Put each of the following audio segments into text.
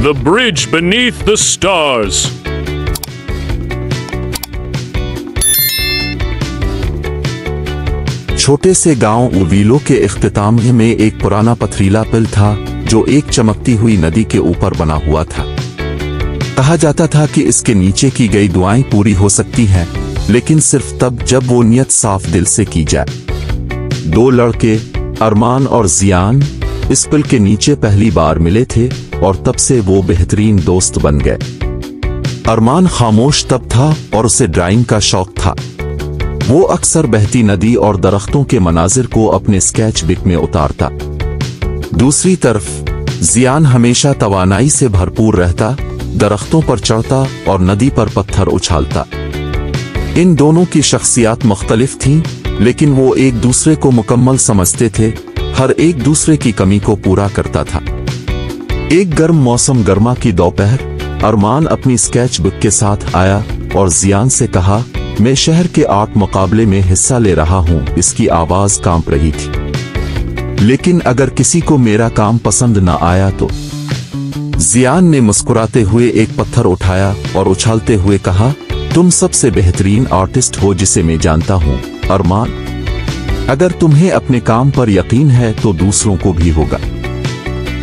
The Bridge Beneath the Stars. छोटे से गांव उवीलो के इख्तिताम में एक पुराना पथरीला पुल था जो एक चमकती हुई नदी के ऊपर बना हुआ था। कहा जाता था कि इसके नीचे की गई दुआएं पूरी हो सकती हैं, लेकिन सिर्फ तब जब वो नियत साफ दिल से की जाए। दो लड़के अरमान और जियान इस पुल के नीचे पहली बार मिले थे और तब से वो बेहतरीन दोस्त बन गए। अरमान खामोश तब था और उसे ड्राइंग का शौक था। वो अक्सर बहती नदी और दरख्तों के मनाजिर को अपने स्केच बुक में उतारता। दूसरी तरफ जियान हमेशा तवानाई से भरपूर रहता, दरख्तों पर चढ़ता और नदी पर पत्थर उछालता। इन दोनों की शख्सियात मुख्तलिफ थीं, लेकिन वो एक दूसरे को मुकम्मल समझते थे, हर एक दूसरे की कमी को पूरा करता था। एक गर्म मौसम गर्मा की दोपहर अरमान अपनी स्केच बुक के साथ आया और जियान से कहा, मैं शहर के आर्ट मुकाबले में हिस्सा ले रहा हूं। इसकी आवाज कांप रही थी। लेकिन अगर किसी को मेरा काम पसंद न आया तो? जियान ने मुस्कुराते हुए एक पत्थर उठाया और उछालते हुए कहा, तुम सबसे बेहतरीन आर्टिस्ट हो जिसे मैं जानता हूं अरमान। अगर तुम्हें अपने काम पर यकीन है तो दूसरों को भी होगा।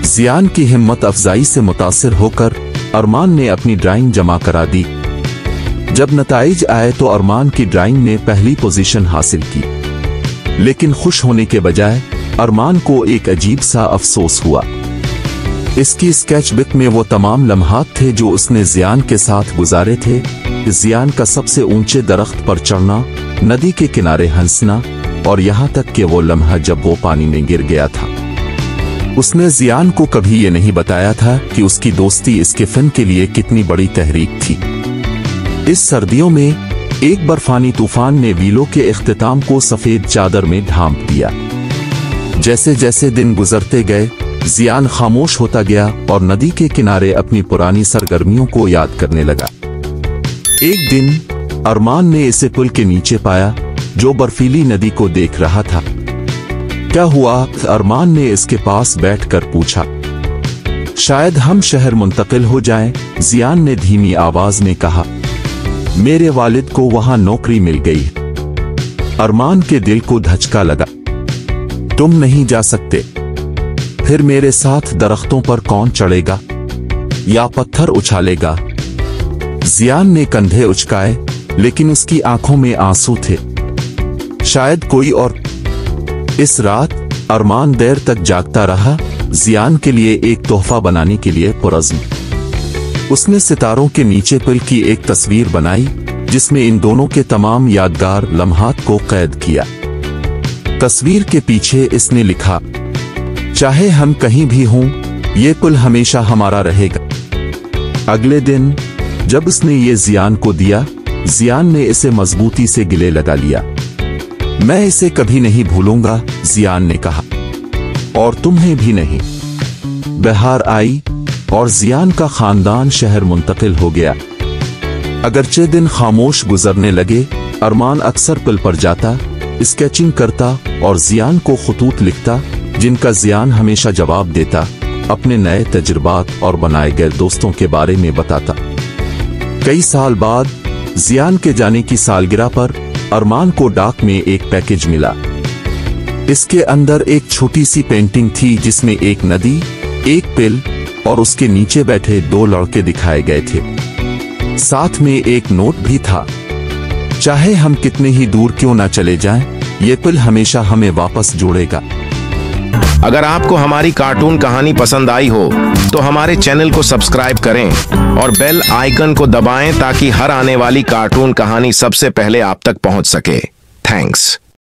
जियान की हिम्मत अफजाई से मुतासिर होकर अरमान ने अपनी ड्राइंग जमा करा दी। जब नताइज आए तो अरमान की ड्राइंग ने पहली पोजीशन हासिल की, लेकिन खुश होने के बजाय अरमान को एक अजीब सा अफसोस हुआ। इसकी स्केच बुक में वो तमाम लम्हात थे जो उसने जियान के साथ गुजारे थे। जियान का सबसे ऊंचे दरख्त पर चढ़ना, नदी के किनारे हंसना और यहाँ तक कि वो लम्हा जब वो पानी में गिर गया था। उसने जियान को कभी ये नहीं बताया था कि उसकी दोस्ती इसके फिल्म के लिए कितनी बड़ी तहरीक थी। इस सर्दियों में एक बर्फानी तूफान ने वीलो के इख्तिताम को सफेद चादर में ढांप दिया। जैसे जैसे दिन गुजरते गए जियान खामोश होता गया और नदी के किनारे अपनी पुरानी सरगर्मियों को याद करने लगा। एक दिन अरमान ने इसे पुल के नीचे पाया जो बर्फीली नदी को देख रहा था। क्या हुआ? अरमान ने इसके पास बैठकर पूछा। शायद हम शहर मुंतकिल हो जाएं, जियान ने धीमी आवाज में कहा। मेरे वालिद को वहां नौकरी मिल गई। अरमान के दिल को धचका लगा। तुम नहीं जा सकते। फिर मेरे साथ दरख्तों पर कौन चढ़ेगा या पत्थर उछालेगा? जियान ने कंधे उचकाए, लेकिन उसकी आंखों में आंसू थे। शायद कोई और। इस रात अरमान देर तक जागता रहा, जियान के लिए एक तोहफा बनाने के लिए पुरज़्म। उसने सितारों के नीचे पुल की एक तस्वीर बनाई जिसमें इन दोनों के तमाम यादगार लम्हात को कैद किया। तस्वीर के पीछे इसने लिखा, चाहे हम कहीं भी हों, ये पुल हमेशा हमारा रहेगा। अगले दिन जब उसने ये जियान को दिया, जियान ने इसे मजबूती से गले लगा लिया। मैं इसे कभी नहीं भूलूंगा, जियान ने कहा, और तुम्हें भी नहीं। बहार आई और जियान का खानदान शहर मुंतकिल हो गया। अगरचे दिन खामोश गुजरने लगे, अरमान अक्सर पुल पर जाता, स्केचिंग करता और जियान को खतूत लिखता जिनका जियान हमेशा जवाब देता, अपने नए तजुर्बात और बनाए गए दोस्तों के बारे में बताता। कई साल बाद जियान के जाने की सालगिरह पर अरमान को डाक में एक पैकेज मिला। इसके अंदर एक छोटी सी पेंटिंग थी जिसमें एक नदी, एक पुल और उसके नीचे बैठे दो लड़के दिखाए गए थे। साथ में एक नोट भी था, चाहे हम कितने ही दूर क्यों ना चले जाएं, ये पुल हमेशा हमें वापस जोड़ेगा। अगर आपको हमारी कार्टून कहानी पसंद आई हो तो हमारे चैनल को सब्सक्राइब करें और बेल आइकन को दबाएं ताकि हर आने वाली कार्टून कहानी सबसे पहले आप तक पहुंच सके। थैंक्स।